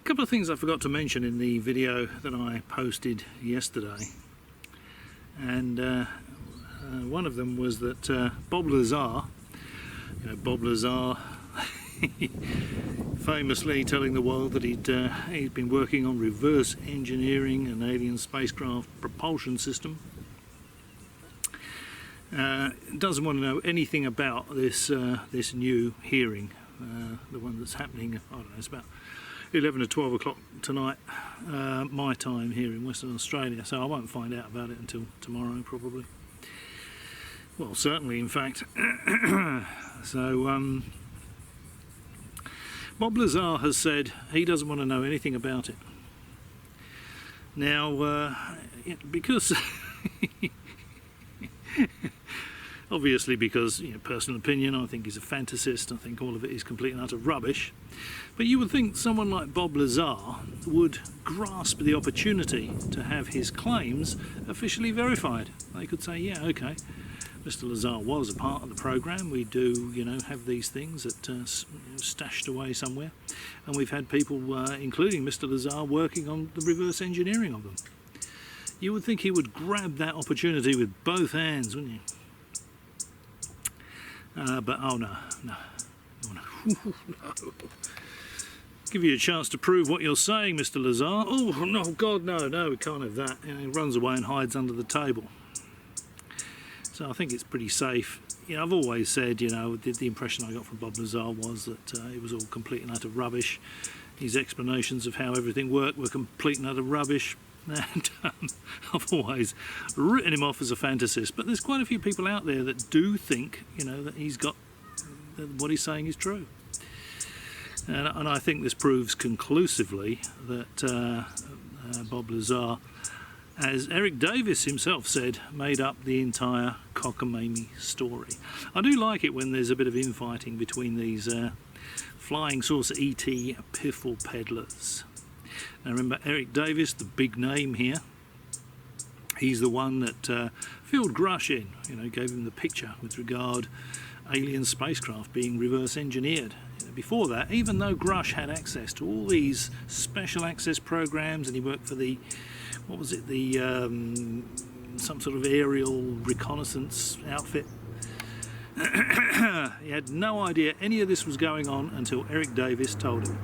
A couple of things I forgot to mention in the video that I posted yesterday, and one of them was that Bob Lazar, Bob Lazar, famously telling the world that he'd been working on reverse engineering an alien spacecraft propulsion system. Doesn't want to know anything about this this new hearing, the one that's happening. I don't know. It's about 11 or 12 o'clock tonight, my time here in Western Australia. So I won't find out about it until tomorrow, probably. Well, certainly, in fact. So Bob Lazar has said he doesn't want to know anything about it. Now, because obviously because, personal opinion, I think he's a fantasist. I think all of it is complete and utter rubbish. But you would think someone like Bob Lazar would grasp the opportunity to have his claims officially verified. They could say, yeah, okay, Mr. Lazar was a part of the program. We do, have these things that stashed away somewhere, and we've had people, including Mr. Lazar, working on the reverse engineering of them. You would think he would grab that opportunity with both hands, wouldn't you? But oh no. No. Give you a chance to prove what you're saying, Mr. Lazar. Oh no, God, no, we can't have that. He runs away and hides under the table. So I think it's pretty safe. I've always said, the impression I got from Bob Lazar was that it was all complete and utter rubbish. His explanations of how everything worked were complete and utter rubbish. And I've always written him off as a fantasist. But there's quite a few people out there that do think, that he's got, that what he's saying is true. And I think this proves conclusively that Bob Lazar, as Eric Davis himself said, made up the entire cockamamie story. I do like it when there's a bit of infighting between these flying saucer ET piffle peddlers. Now remember, Eric Davis, the big name here, he's the one that filled Grush in, gave him the picture with regard alien spacecraft being reverse engineered. Before that, even though Grush had access to all these special access programs, and he worked for the, what was it, the some sort of aerial reconnaissance outfit, he had no idea any of this was going on until Eric Davis told him.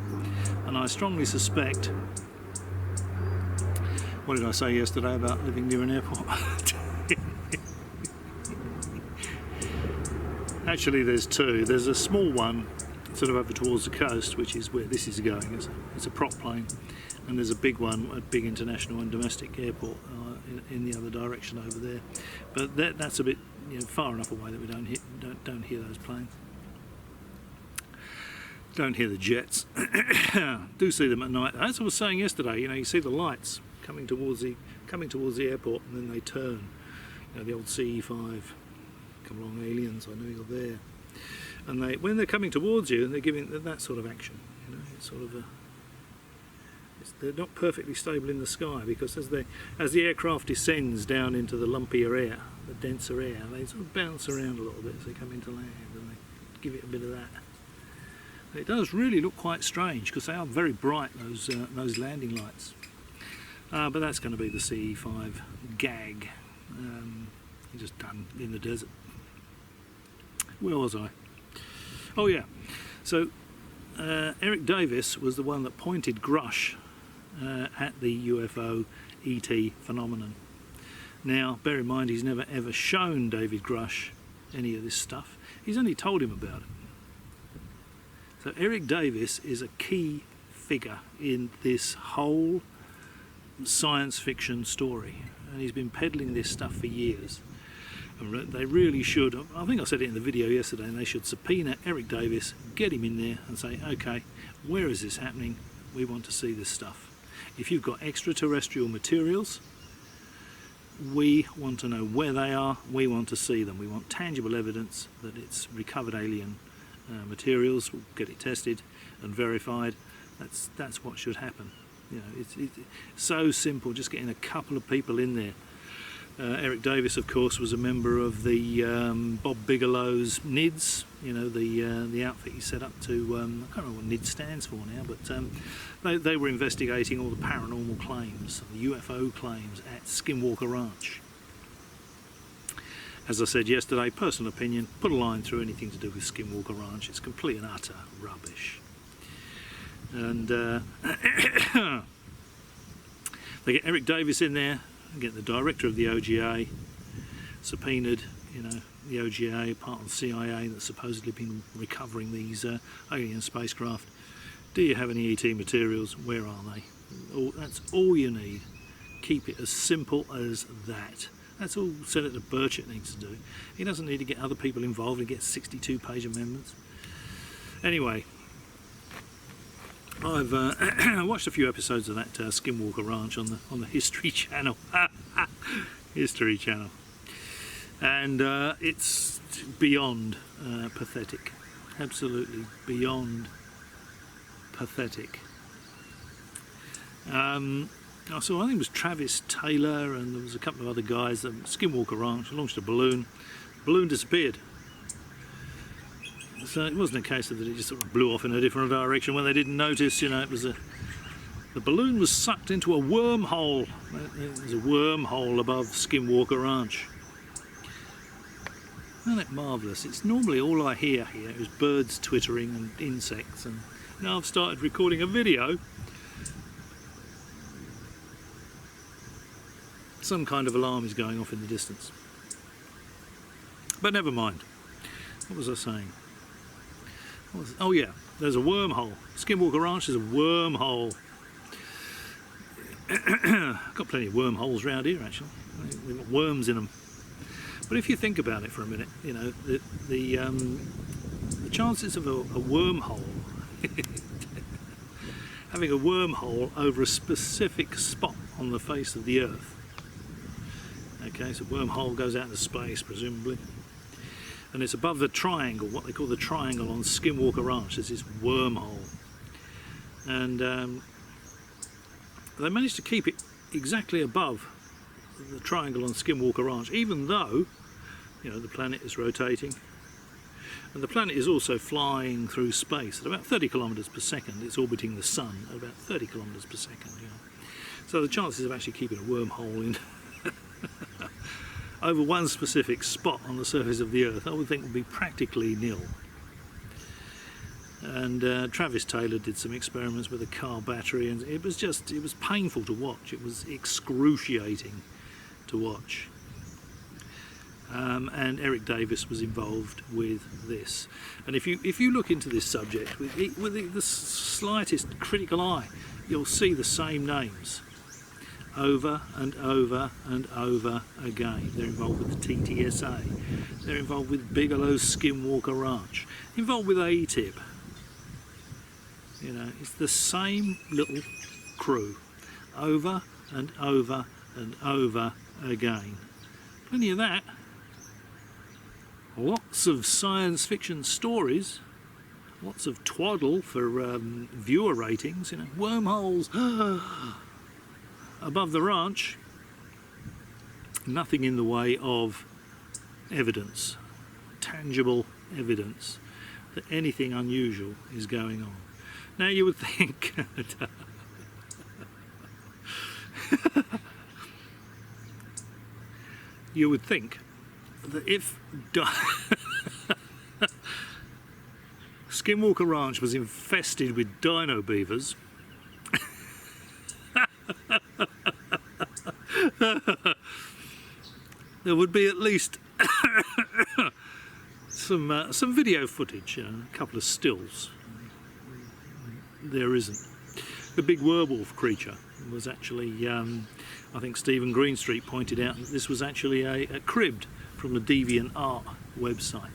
And I strongly suspect, what did I say yesterday about living near an airport? Actually, there's two. There's a small one sort of over towards the coast, which is where this is going. It's a prop plane. And there's a big one, a big international and domestic airport in the other direction over there. But that's a bit far enough away that we don't hear those planes. Don't hear the jets. Do see them at night. As I was saying yesterday, you see the lights coming towards the airport, and then they turn. The old CE5, come along aliens, I know you're there. And when they're coming towards you, and they're giving that sort of action. It's sort of they're not perfectly stable in the sky, because as the aircraft descends down into the lumpier air, the denser air, they sort of bounce around a little bit as they come into land, and they give it a bit of that. It does really look quite strange, because they are very bright, those landing lights. But that's going to be the CE5 gag. Just done in the desert. Where was I? Oh yeah. So Eric Davis was the one that pointed Grush at the UFO ET phenomenon. Now, bear in mind, he's never ever shown David Grush any of this stuff. He's only told him about it. So Eric Davis is a key figure in this whole science fiction story, and he's been peddling this stuff for years. And they really should, I think I said it in the video yesterday, and they should subpoena Eric Davis, get him in there and say, okay, where is this happening? We want to see this stuff. If you've got extraterrestrial materials, we want to know where they are, we want to see them. We want tangible evidence that it's recovered alien materials. We'll get it tested and verified. That's what should happen. It's so simple, just getting a couple of people in there Eric Davis, of course, was a member of the Bob Bigelow's NIDS, you know, the outfit he set up to, I can't remember what NIDS stands for now, but they were investigating all the paranormal claims, the UFO claims at Skinwalker Ranch. As I said yesterday, personal opinion, put a line through anything to do with Skinwalker Ranch. It's complete and utter rubbish. And they get Eric Davis in there, get the director of the OGA subpoenaed, you know, the OGA, part of the CIA that's supposedly been recovering these alien spacecraft. Do you have any ET materials? Where are they? That's all you need. Keep it as simple as that. That's all Senator Burchett needs to do. He doesn't need to get other people involved and get 62-page amendments. Anyway, I've watched a few episodes of that Skinwalker Ranch on the History Channel. History Channel. And it's beyond pathetic. Absolutely beyond pathetic. I think it was Travis Taylor and there was a couple of other guys at Skinwalker Ranch, launched a balloon. The balloon disappeared. So it wasn't a case of that it just sort of blew off in a different direction when they didn't notice, you know, it was the balloon was sucked into a wormhole. There's a wormhole above Skinwalker Ranch. Isn't it marvellous? It's normally all I hear here is birds twittering and insects, and now I've started recording a video. Some kind of alarm is going off in the distance. But never mind. What was I saying? Oh yeah, there's a wormhole. Skinwalker Ranch is a wormhole. Got plenty of wormholes around here actually. We've got worms in them. But if you think about it for a minute, you know, the chances of a wormhole, having a wormhole over a specific spot on the face of the Earth. Okay, so wormhole goes out into space, presumably. And it's above the triangle, what they call the triangle on Skinwalker Ranch. There's this wormhole. And they managed to keep it exactly above the triangle on Skinwalker Ranch, even though, you know, the planet is rotating. And the planet is also flying through space at about 30 kilometres per second. It's orbiting the sun at about 30 kilometres per second. You know. So the chances of actually keeping a wormhole in over one specific spot on the surface of the Earth, I would think would be practically nil. And Travis Taylor did some experiments with a car battery, and it was painful to watch. It was excruciating to watch. And Eric Davis was involved with this. And if you look into this subject with the slightest critical eye, you'll see the same names over and over and over again. They're involved with the TTSA, they're involved with Bigelow's Skinwalker Ranch, involved with ATIP. You know, it's the same little crew over and over and over again. Plenty of that. Lots of science fiction stories, lots of twaddle for viewer ratings, you know, wormholes above the ranch. Nothing in the way of evidence, tangible evidence that anything unusual is going on. Now you would think you would think that if Skinwalker Ranch was infested with dino beavers, there would be at least some video footage, a couple of stills. There isn't. The big werewolf creature was actually, I think Stephen Greenstreet pointed out that this was actually a cribbed from the DeviantArt website,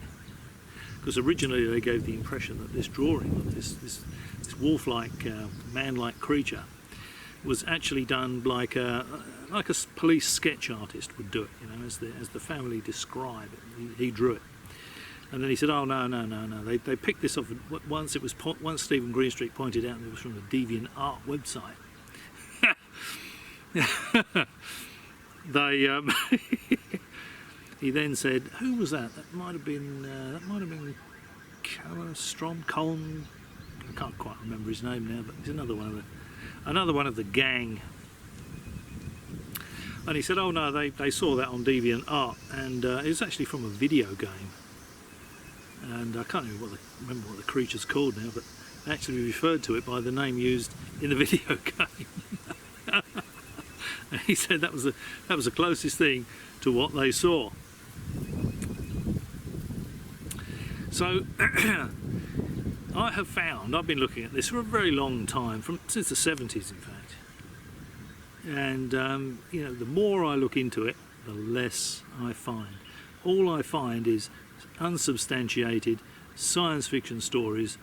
because originally they gave the impression that this drawing of this wolf-like, man-like creature was actually done like a police sketch artist would do it, you know, as the family describe it. He drew it, and then he said, "Oh no! They picked this off once Stephen Greenstreet pointed out that it was from the DeviantArt website." they he then said, who was that? That might have been Colin. I can't quite remember his name now, but he's another one of the gang. And he said, oh no, they saw that on DeviantArt, and it was actually from a video game. And I can't even remember what the creature's called now, but they actually referred to it by the name used in the video game. And he said that was the closest thing to what they saw. So I have found, I've been looking at this for a very long time, since the 70s in fact. And you know, the more I look into it, the less I find. All I find is unsubstantiated science fiction stories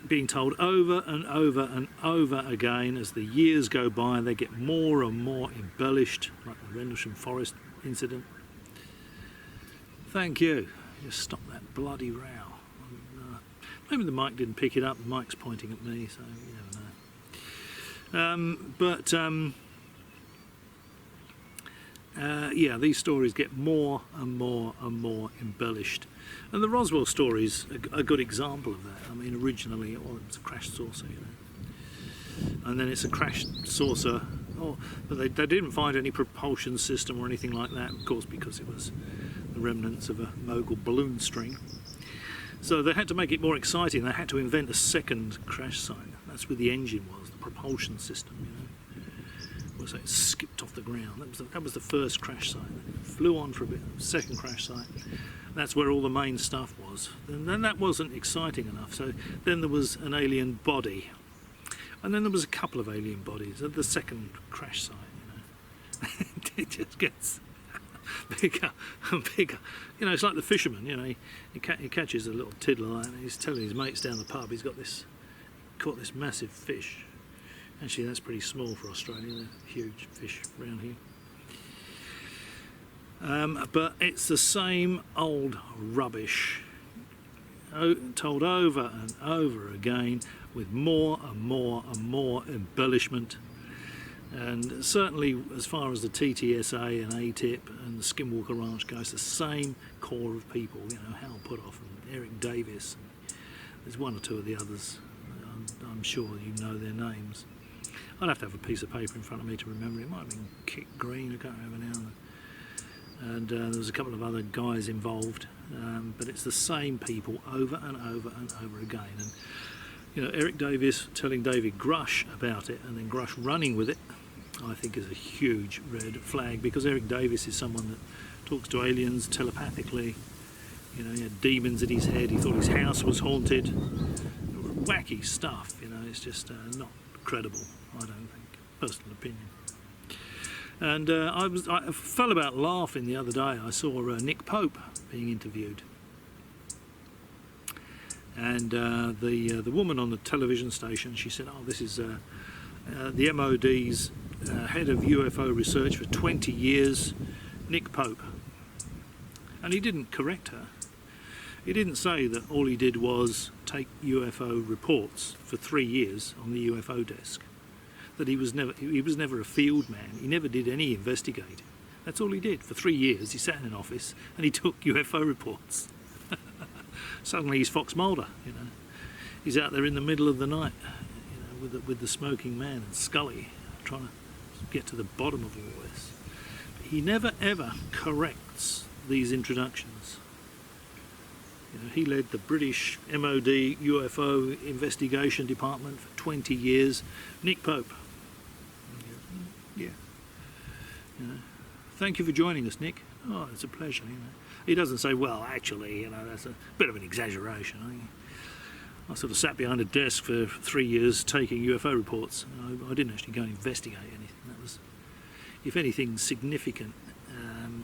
being told over and over and over again. As the years go by, they get more and more embellished, like the Rendlesham Forest incident. Thank you. Just stop that bloody row. Maybe the mic didn't pick it up. The mic's pointing at me, so you never know. Yeah, these stories get more and more and more embellished. And the Roswell story is a good example of that. I mean, originally it was a crash saucer, you know. And then it's a crash saucer, but they didn't find any propulsion system or anything like that, of course, because it was the remnants of a mogul balloon string. So they had to make it more exciting. They had to invent a second crash site. That's where the engine was, the propulsion system, you know. So it skipped off the ground. That was the first crash site. It flew on for a bit. Second crash site. That's where all the main stuff was. And then that wasn't exciting enough. So then there was an alien body, and then there was a couple of alien bodies at the second crash site. You know, it just gets bigger and bigger. You know, it's like the fisherman. You know, he catches a little tiddler, and he's telling his mates down the pub he's caught this massive fish. Actually, that's pretty small for Australia. They're huge fish around here. But it's the same old rubbish, told over and over again, with more and more and more embellishment. And certainly, as far as the TTSA and ATIP and the Skinwalker Ranch goes, the same core of people. You know, Hal Puthoff and Eric Davis. There's one or two of the others. I'm sure you know their names. I'd have to have a piece of paper in front of me to remember. It might have been Kit Green, I can't remember now. And there was a couple of other guys involved, but it's the same people over and over and over again. And you know, Eric Davis telling David Grush about it, and then Grush running with it, I think is a huge red flag, because Eric Davis is someone that talks to aliens telepathically. You know, he had demons in his head. He thought his house was haunted. Wacky stuff. You know, it's just not credible, I don't think. Personal opinion. And I fell about laughing the other day. I saw Nick Pope being interviewed, and the woman on the television station, she said, "Oh, this is the MOD's head of UFO research for 20 years, Nick Pope." And he didn't correct her. He didn't say that all he did was take UFO reports for 3 years on the UFO desk. That he was never a field man. He never did any investigating. That's all he did for 3 years. He sat in an office and he took UFO reports. Suddenly he's Fox Mulder, you know. He's out there in the middle of the night, you know, with the smoking man and Scully, trying to get to the bottom of all this. But he never ever corrects these introductions. You know, he led the British MOD UFO investigation department for 20 years. Nick Pope. Yeah. You know, thank you for joining us, Nick. Oh, it's a pleasure. You know, he doesn't say, well, actually, you know, that's a bit of an exaggeration. I sort of sat behind a desk for 3 years taking UFO reports. I didn't actually go and investigate anything. That was, if anything, significant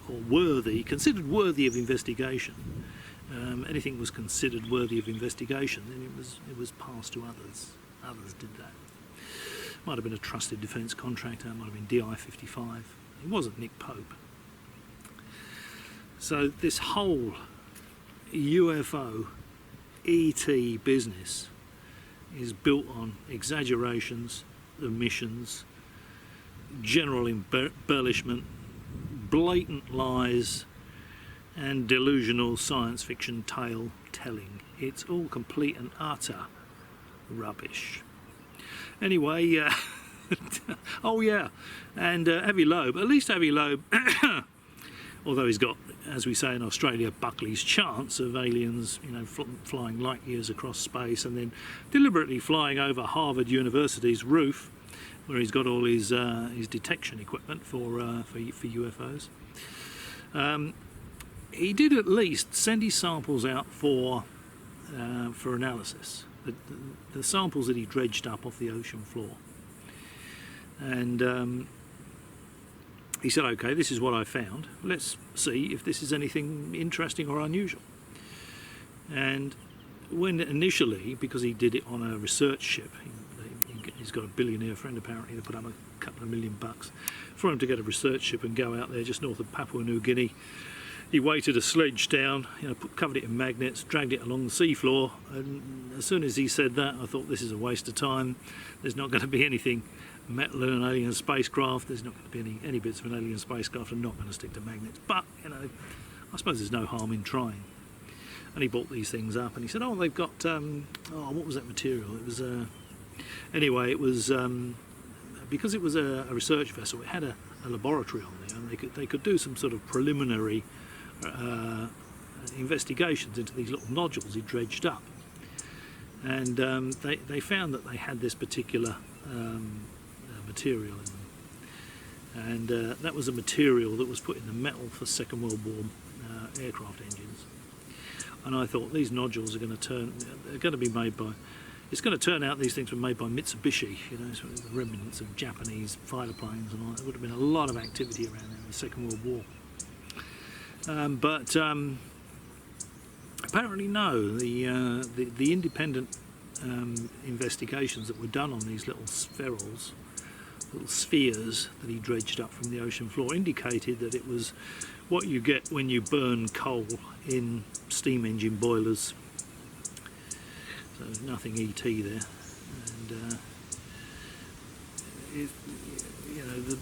or worthy, considered worthy of investigation. Anything was considered worthy of investigation, then it was passed to others. Others did that. Might have been a trusted defence contractor, might have been DI-55. It wasn't Nick Pope. So this whole UFO ET business is built on exaggerations, omissions, general embellishment, blatant lies, and delusional science fiction tale telling. It's all complete and utter rubbish. Anyway, oh yeah, and Avi Loeb, at least Avi Loeb, although he's got, as we say in Australia, Buckley's chance of aliens, you know, flying light years across space and then deliberately flying over Harvard University's roof, where he's got all his detection equipment for UFOs. He did at least send his samples out for analysis. The samples that he dredged up off the ocean floor, and he said, "Okay, this is what I found. Let's see if this is anything interesting or unusual." And when initially, because he did it on a research ship, he's got a billionaire friend apparently that put up a couple of $1 million for him to get a research ship and go out there just north of Papua New Guinea. He weighted a sledge down, you know, covered it in magnets, dragged it along the seafloor, and as soon as he said that, I thought, this is a waste of time. There's not going to be anything metal in an alien spacecraft. There's not going to be any bits of an alien spacecraft are not going to stick to magnets. But, you know, I suppose there's no harm in trying. And he bought these things up, and he said, "Oh, they've got what was that material? It was anyway, it was because it was a research vessel. It had a laboratory on there, and they could do some sort of preliminary investigations into these little nodules he dredged up, and they found that they had this particular material in them, and that was a material that was put in the metal for Second World War aircraft engines. And I thought, these nodules are going to be made by, it's going to turn out these things were made by Mitsubishi, you know, sort of the remnants of Japanese fighter planes and all that. There would have been a lot of activity around there in the Second World War. But apparently no, the independent investigations that were done on these little spheres that he dredged up from the ocean floor indicated that it was what you get when you burn coal in steam engine boilers. So there's nothing ET there, and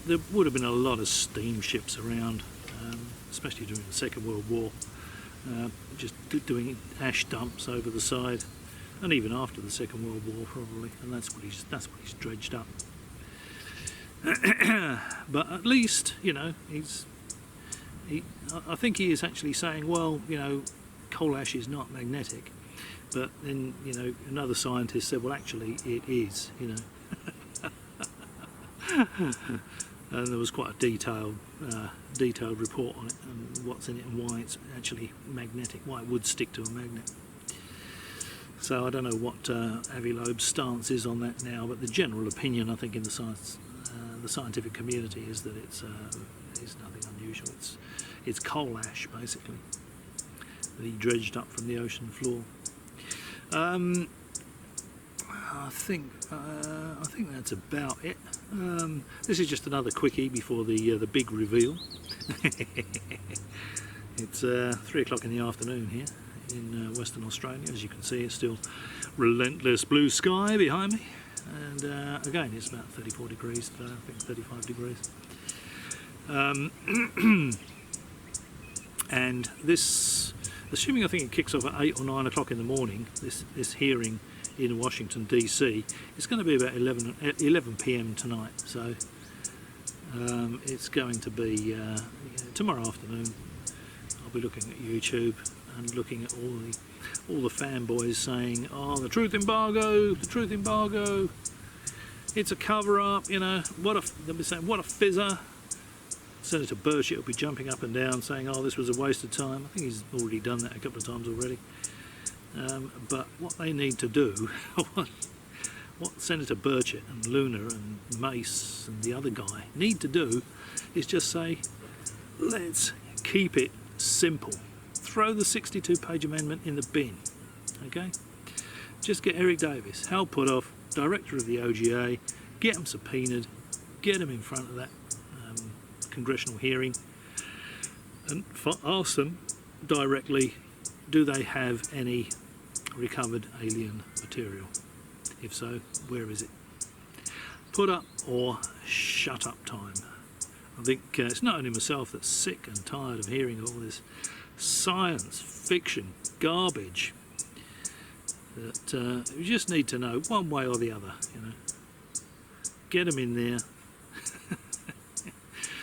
there would have been a lot of steamships around, especially during the Second World War, just doing ash dumps over the side, and even after the Second World War probably, and that's what he's dredged up. But at least, you know, I think he is actually saying, well, you know, coal ash is not magnetic. But then, you know, another scientist said, well, actually, it is, you know. And there was quite a detailed report on it, and what's in it and why it's actually magnetic, why it would stick to a magnet. So I don't know what Avi Loeb's stance is on that now, but the general opinion, I think, in the scientific community is that it's nothing unusual. It's coal ash, basically, that he dredged up from the ocean floor. I think that's about it. This is just another quickie before the big reveal. It's 3 o'clock in the afternoon here in Western Australia. As you can see, it's still relentless blue sky behind me, and again, it's about 34 degrees today. I think 35 degrees. And this, assuming I think it kicks off at 8 or 9 o'clock in the morning, this hearing in Washington DC, it's going to be about 11 p.m. tonight. So it's going to be tomorrow afternoon. I'll be looking at YouTube and looking at all the fanboys saying, "Oh, the truth embargo, it's a cover-up." You know, they'll be saying, "What a fizzer." Senator Burchett will be jumping up and down saying, "Oh, this was a waste of time." I think he's already done that a couple of times already. But what they need to do, what Senator Burchett and Luna and Mace and the other guy need to do, is just say, let's keep it simple. Throw the 62-page amendment in the bin, okay? Just get Eric Davis, Hal Puthoff, director of the OGA, get them subpoenaed, get them in front of that congressional hearing, and ask them directly, do they have any recovered alien material? If so, where is it? Put up or shut up time. I think it's not only myself that's sick and tired of hearing all this science fiction garbage, that you just need to know one way or the other, you know. Get them in there.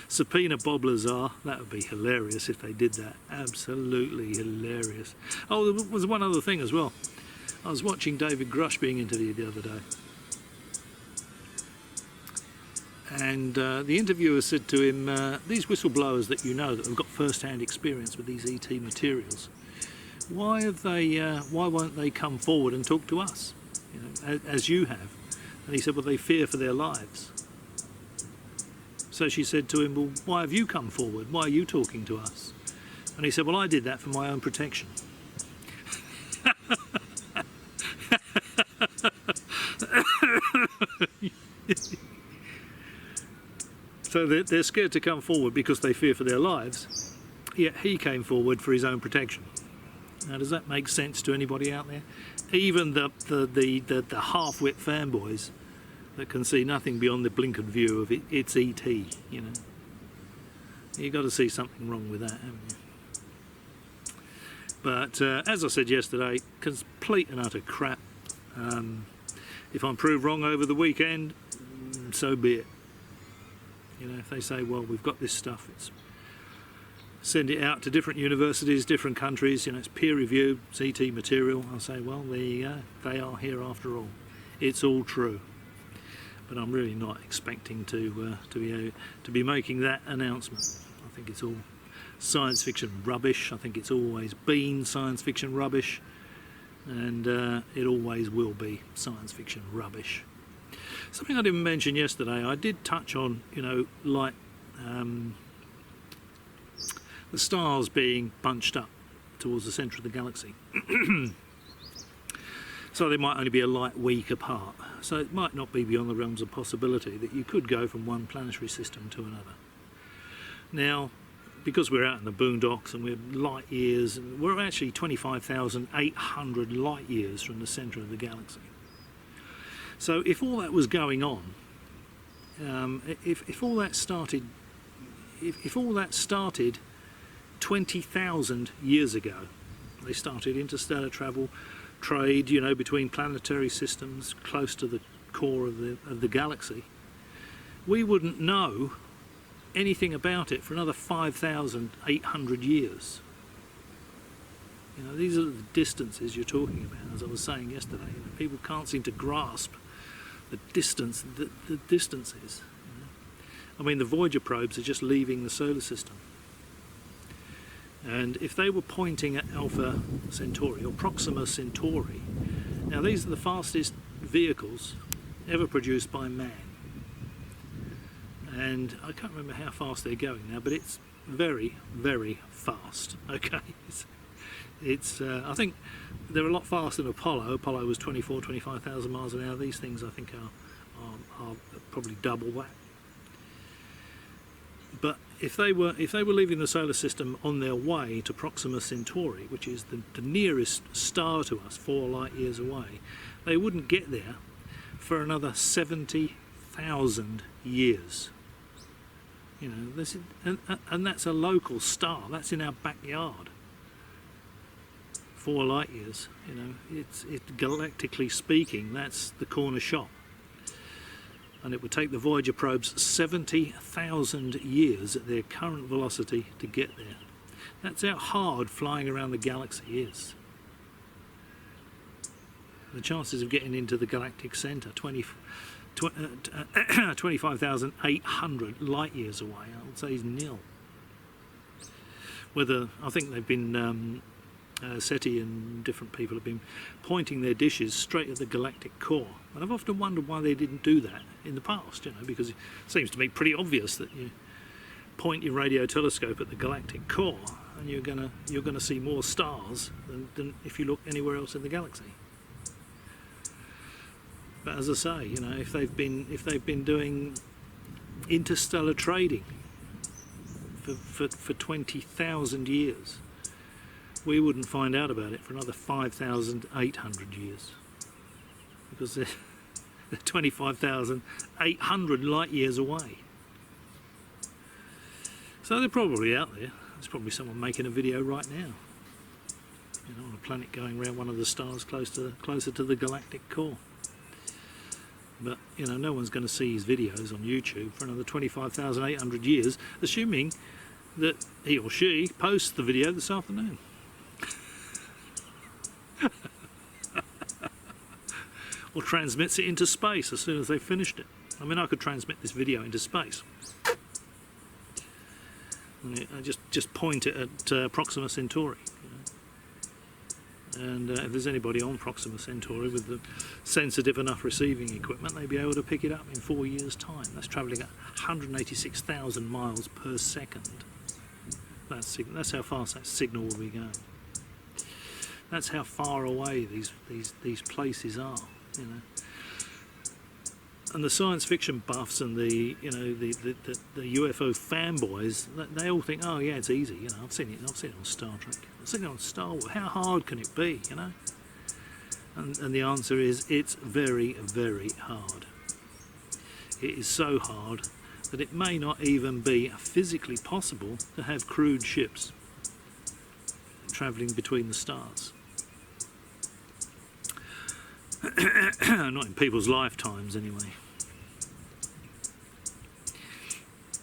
Subpoena Bob Lazar. That would be hilarious if they did that. Absolutely hilarious. Oh, there was one other thing as well. I was watching David Grush being interviewed the other day, and the interviewer said to him, these whistleblowers that you know that have got first-hand experience with these ET materials, why won't they come forward and talk to us, you know, as you have? And he said, well, they fear for their lives. So she said to him, well, why have you come forward? Why are you talking to us? And he said, well, I did that for my own protection. So they're scared to come forward because they fear for their lives, yet he came forward for his own protection. Now, does that make sense to anybody out there? Even the half-wit fanboys that can see nothing beyond the blinkered view of it's ET, you know. You've got to see something wrong with that, haven't you? But as I said yesterday, complete and utter crap. If I'm proved wrong over the weekend, so be it. You know, if they say, well, we've got this stuff, it's send it out to different universities, different countries, you know, it's peer-reviewed, it's ET material, I'll say, well, there you go, they are here after all. It's all true. But I'm really not expecting to be making that announcement. I think it's all science fiction rubbish. I think it's always been science fiction rubbish, and it always will be science fiction rubbish. Something I didn't mention yesterday, I did touch on, you know, like the stars being bunched up towards the centre of the galaxy. So they might only be a light week apart. So it might not be beyond the realms of possibility that you could go from one planetary system to another. Now, because we're out in the boondocks and we're light years, and we're actually 25,800 light years from the centre of the galaxy. So if all that was going on, if all that started 20,000 years ago, they started interstellar travel, trade, you know, between planetary systems close to the core of the galaxy, we wouldn't know anything about it for another 5,800 years. You know, these are the distances you're talking about, as I was saying yesterday. You know, people can't seem to grasp the distance, the distances. You know? I mean, the Voyager probes are just leaving the solar system. And if they were pointing at Alpha Centauri or Proxima Centauri, now these are the fastest vehicles ever produced by man. And I can't remember how fast they're going now, but it's very, very fast. Okay, it's I think they're a lot faster than Apollo. Apollo was 25,000 miles an hour. These things, I think, are probably double that. But if they were leaving the solar system on their way to Proxima Centauri, which is the nearest star to us, 4 light years away, they wouldn't get there for another 70,000 years. You know, this is, and that's a local star. That's in our backyard. 4 light years. You know, it's galactically speaking, that's the corner shop. And it would take the Voyager probes 70,000 years at their current velocity to get there. That's how hard flying around the galaxy is. The chances of getting into the galactic centre, 25,800 light years away, I would say is nil. Whether, I think they've been, SETI and different people have been pointing their dishes straight at the galactic core. And I've often wondered why they didn't do that in the past, you know, because it seems to me pretty obvious that you point your radio telescope at the galactic core and you're gonna see more stars than if you look anywhere else in the galaxy. But as I say, you know, if they've been doing interstellar trading for 20,000 years, we wouldn't find out about it for another 5,800 years, because They're 25,800 light years away. So they're probably out there. There's probably someone making a video right now, you know, on a planet going around one of the stars closer to the galactic core. But, you know, no one's going to see his videos on YouTube for another 25,800 years, assuming that he or she posts the video this afternoon. Or transmits it into space as soon as they've finished it. I mean, I could transmit this video into space. I just point it at Proxima Centauri. And if there's anybody on Proxima Centauri with the sensitive enough receiving equipment, they'd be able to pick it up in 4 years' time. That's travelling at 186,000 miles per second. That's how fast that signal will be going. That's how far away these places are, you know. And the science fiction buffs and the UFO fanboys, they all think, oh yeah, it's easy. You know, I've seen it on Star Trek. I've seen it on Star Wars. How hard can it be? You know. And the answer is, it's very, very hard. It is so hard that it may not even be physically possible to have crewed ships travelling between the stars. Not in people's lifetimes, anyway.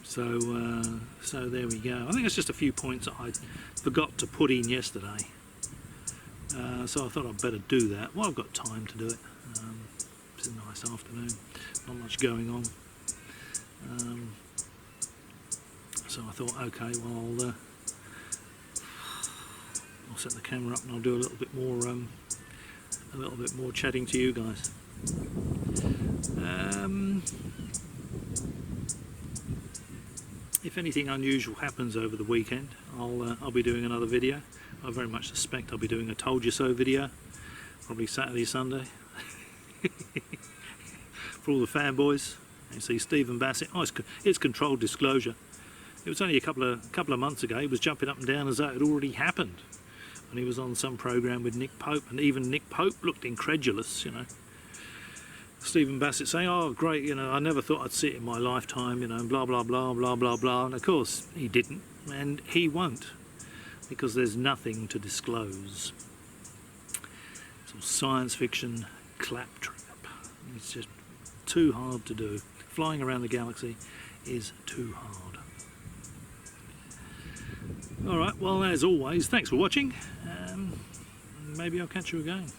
So there we go. I think it's just a few points that I forgot to put in yesterday. So I thought I'd better do that. Well, I've got time to do it. It's a nice afternoon. Not much going on. So I thought, okay, well, I'll set the camera up and I'll do a little bit more chatting to you guys. If anything unusual happens over the weekend, I'll be doing another video. I very much suspect I'll be doing a told you so video, probably Saturday, Sunday. For all the fanboys, you see Stephen Bassett. Oh, it's controlled disclosure. It was only a couple of months ago. He was jumping up and down as though it had already happened. And he was on some program with Nick Pope, and even Nick Pope looked incredulous, you know. Stephen Bassett saying, oh great, you know, I never thought I'd see it in my lifetime, you know, and blah blah blah blah blah blah. And of course he didn't, and he won't, because there's nothing to disclose. It's all science fiction claptrap. It's just too hard to do. Flying around the galaxy is too hard. Alright, well, as always, thanks for watching. Maybe I'll catch you again.